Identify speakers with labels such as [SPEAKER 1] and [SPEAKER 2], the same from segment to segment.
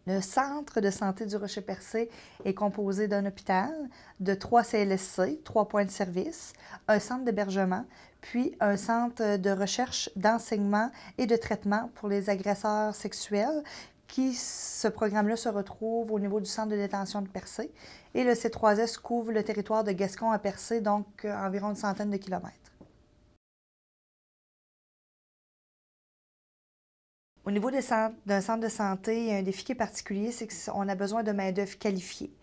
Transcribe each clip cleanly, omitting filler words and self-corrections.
[SPEAKER 1] Le centre de santé du Rocher-Percé est composé d'un hôpital, de 3 CLSC, 3 points de service, un centre d'hébergement, puis un centre de recherche, d'enseignement et de traitement pour les agresseurs sexuels. Ce programme-là se retrouve au niveau du centre de détention de Percé. Et le C3S couvre le territoire de Gascon à Percé, donc environ une centaine de kilomètres. Au niveau d'un centre de santé, il y a un défi qui est particulier, c'est qu'on a besoin de main-d'œuvre qualifiée.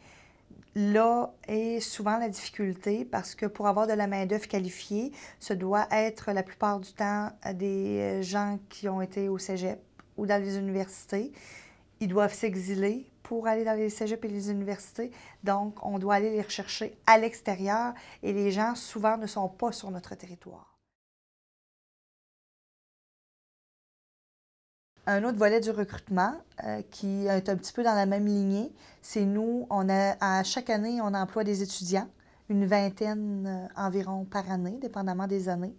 [SPEAKER 1] Là est souvent la difficulté parce que pour avoir de la main-d'œuvre qualifiée, ce doit être la plupart du temps des gens qui ont été au cégep ou dans les universités. Ils doivent s'exiler pour aller dans les cégeps et les universités. Donc, on doit aller les rechercher à l'extérieur et les gens souvent ne sont pas sur notre territoire. Un autre volet du recrutement qui est un petit peu dans la même lignée, c'est nous, à chaque année, on emploie des étudiants, une vingtaine environ par année, dépendamment des années.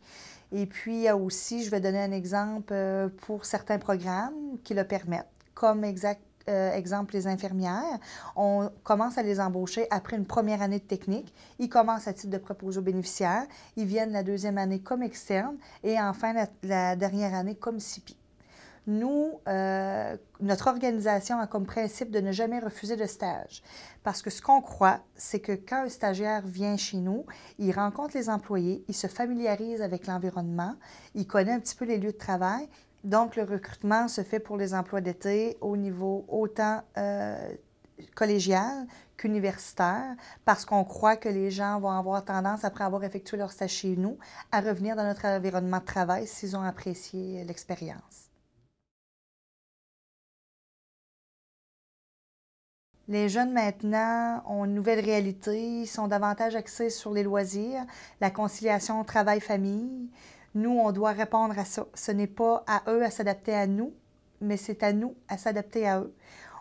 [SPEAKER 1] Et puis, il y a aussi, je vais donner un exemple pour certains programmes qui le permettent, comme exemple les infirmières. On commence à les embaucher après une première année de technique. Ils commencent à titre de préposés aux bénéficiaires. Ils viennent la deuxième année comme externes et enfin la dernière année comme CIPI. Nous, notre organisation a comme principe de ne jamais refuser de stage. Parce que ce qu'on croit, c'est que quand un stagiaire vient chez nous, il rencontre les employés, il se familiarise avec l'environnement, il connaît un petit peu les lieux de travail. Donc, le recrutement se fait pour les emplois d'été au niveau autant collégial qu'universitaire, parce qu'on croit que les gens vont avoir tendance, après avoir effectué leur stage chez nous, à revenir dans notre environnement de travail s'ils ont apprécié l'expérience. Les jeunes maintenant ont une nouvelle réalité, ils sont davantage axés sur les loisirs, la conciliation travail-famille. Nous, on doit répondre à ça. Ce n'est pas à eux à s'adapter à nous, mais c'est à nous à s'adapter à eux.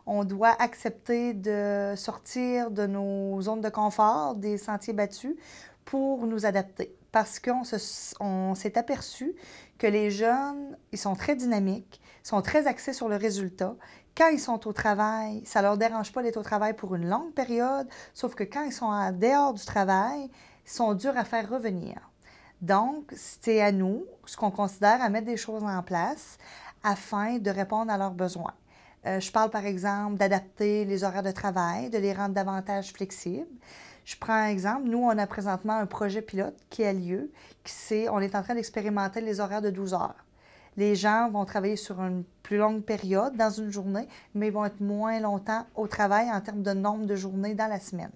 [SPEAKER 1] On doit accepter de sortir de nos zones de confort, des sentiers battus, pour nous adapter. Parce qu'on s'est aperçu que les jeunes, ils sont très dynamiques, sont très axés sur le résultat. Quand ils sont au travail, ça ne leur dérange pas d'être au travail pour une longue période, sauf que quand ils sont en dehors du travail, ils sont durs à faire revenir. Donc, c'est à nous, ce qu'on considère, à mettre des choses en place afin de répondre à leurs besoins. Je parle par exemple d'adapter les horaires de travail, de les rendre davantage flexibles. Je prends un exemple, nous, on a présentement un projet pilote qui a lieu, on est en train d'expérimenter les horaires de 12 heures. Les gens vont travailler sur une plus longue période dans une journée, mais ils vont être moins longtemps au travail en termes de nombre de journées dans la semaine.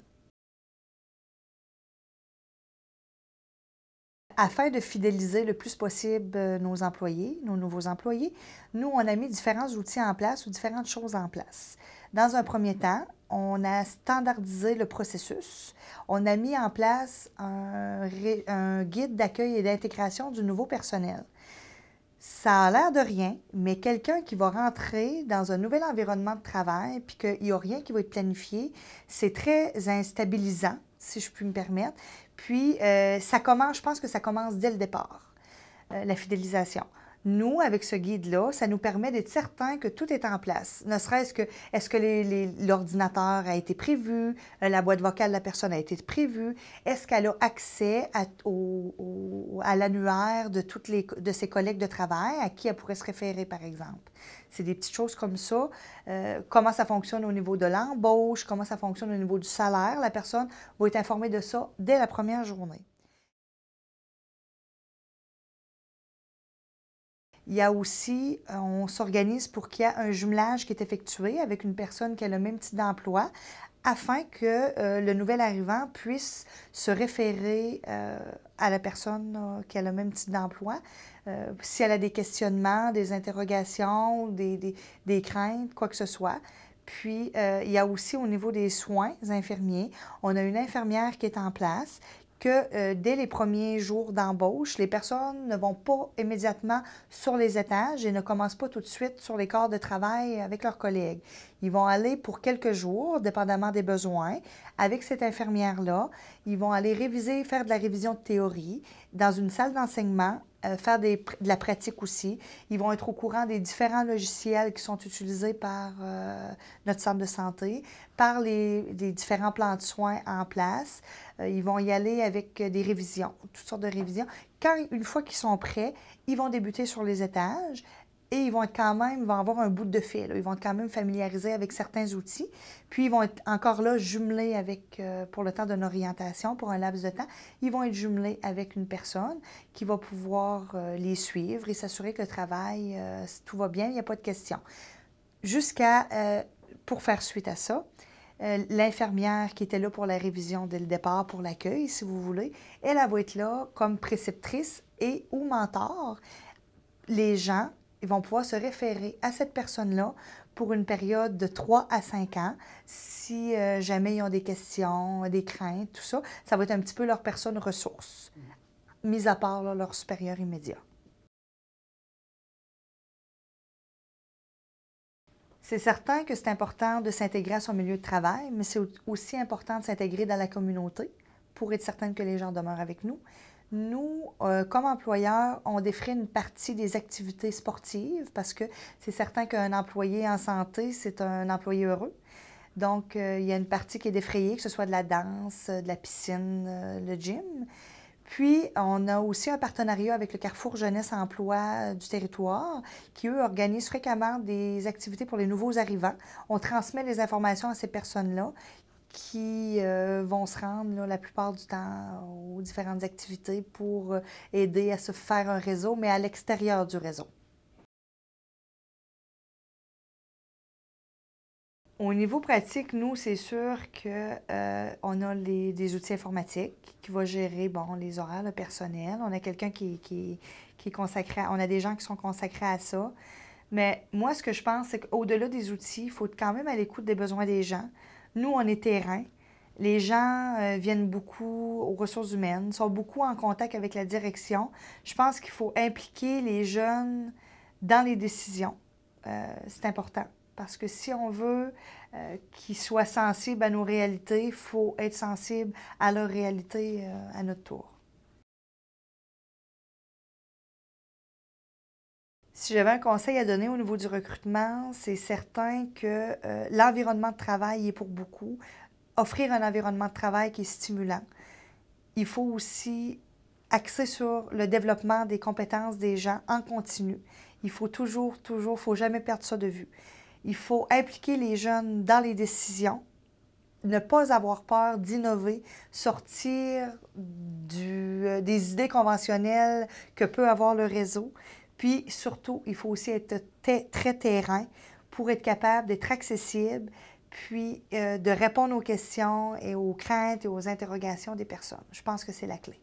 [SPEAKER 1] Afin de fidéliser le plus possible nos employés, nos nouveaux employés, nous, on a mis différents outils en place ou différentes choses en place. Dans un premier temps, on a standardisé le processus. On a mis en place un guide d'accueil et d'intégration du nouveau personnel. Ça a l'air de rien, mais quelqu'un qui va rentrer dans un nouvel environnement de travail puis qu'il n'y a rien qui va être planifié, c'est très instabilisant, si je puis me permettre. Puis, je pense que ça commence dès le départ, la fidélisation. Nous, avec ce guide-là, ça nous permet d'être certains que tout est en place. Ne serait-ce que, est-ce que l'ordinateur a été prévu, la boîte vocale de la personne a été prévue, est-ce qu'elle a accès à l'annuaire de ses collègues de travail, à qui elle pourrait se référer, par exemple. C'est des petites choses comme ça. Comment ça fonctionne au niveau de l'embauche, comment ça fonctionne au niveau du salaire. La personne va être informée de ça dès la première journée. Il y a aussi, on s'organise pour qu'il y ait un jumelage qui est effectué avec une personne qui a le même type d'emploi afin que le nouvel arrivant puisse se référer à la personne qui a le même type d'emploi. Si elle a des questionnements, des interrogations, des craintes, quoi que ce soit. Puis, il y a aussi au niveau des soins infirmiers, on a une infirmière qui est en place que dès les premiers jours d'embauche, les personnes ne vont pas immédiatement sur les étages et ne commencent pas tout de suite sur les corps de travail avec leurs collègues. Ils vont aller pour quelques jours, dépendamment des besoins, avec cette infirmière-là. Ils vont aller réviser, faire de la révision de théorie dans une salle d'enseignement, faire de la pratique aussi. Ils vont être au courant des différents logiciels qui sont utilisés par notre centre de santé, par les différents plans de soins en place. Ils vont y aller avec des révisions, toutes sortes de révisions. Une fois qu'ils sont prêts, ils vont débuter sur les étages. Et ils vont avoir un bout de fil. Ils vont être quand même familiarisés avec certains outils. Puis, ils vont être encore là jumelés avec, pour le temps d'une orientation, pour un laps de temps, ils vont être jumelés avec une personne qui va pouvoir les suivre et s'assurer que le travail, tout va bien, il n'y a pas de questions. Pour faire suite à ça, l'infirmière qui était là pour la révision dès le départ, pour l'accueil, si vous voulez, elle va être là comme préceptrice et ou mentor. Les gens, ils vont pouvoir se référer à cette personne-là pour une période de 3 à 5 ans. Si jamais ils ont des questions, des craintes, tout ça, ça va être un petit peu leur personne ressource, mis à part là, leur supérieur immédiat. C'est certain que c'est important de s'intégrer à son milieu de travail, mais c'est aussi important de s'intégrer dans la communauté pour être certaine que les gens demeurent avec nous. Nous, comme employeurs, on défrait une partie des activités sportives parce que c'est certain qu'un employé en santé, c'est un employé heureux. Donc, il y a une partie qui est défrayée, que ce soit de la danse, de la piscine, le gym. Puis, on a aussi un partenariat avec le Carrefour Jeunesse Emploi du territoire qui, eux, organisent fréquemment des activités pour les nouveaux arrivants. On transmet les informations à ces personnes-là qui vont se rendre là, la plupart du temps aux différentes activités pour aider à se faire un réseau, mais à l'extérieur du réseau. Au niveau pratique, nous, c'est sûr qu'on a des outils informatiques qui vont gérer les horaires, le personnel. On a quelqu'un qui est consacré on a des gens qui sont consacrés à ça. Mais moi, ce que je pense, c'est qu'au-delà des outils, il faut quand même à l'écoute des besoins des gens. Nous, on est terrain. Les gens viennent beaucoup aux ressources humaines, sont beaucoup en contact avec la direction. Je pense qu'il faut impliquer les jeunes dans les décisions. C'est important. Parce que si on veut qu'ils soient sensibles à nos réalités, il faut être sensible à leur réalité à notre tour. Si j'avais un conseil à donner au niveau du recrutement, c'est certain que l'environnement de travail est pour beaucoup. Offrir un environnement de travail qui est stimulant. Il faut aussi axer sur le développement des compétences des gens en continu. Il faut faut jamais perdre ça de vue. Il faut impliquer les jeunes dans les décisions, ne pas avoir peur d'innover, sortir des idées conventionnelles que peut avoir le réseau. Puis surtout, il faut aussi être très terrain pour être capable d'être accessible, puis de répondre aux questions et aux craintes et aux interrogations des personnes. Je pense que c'est la clé.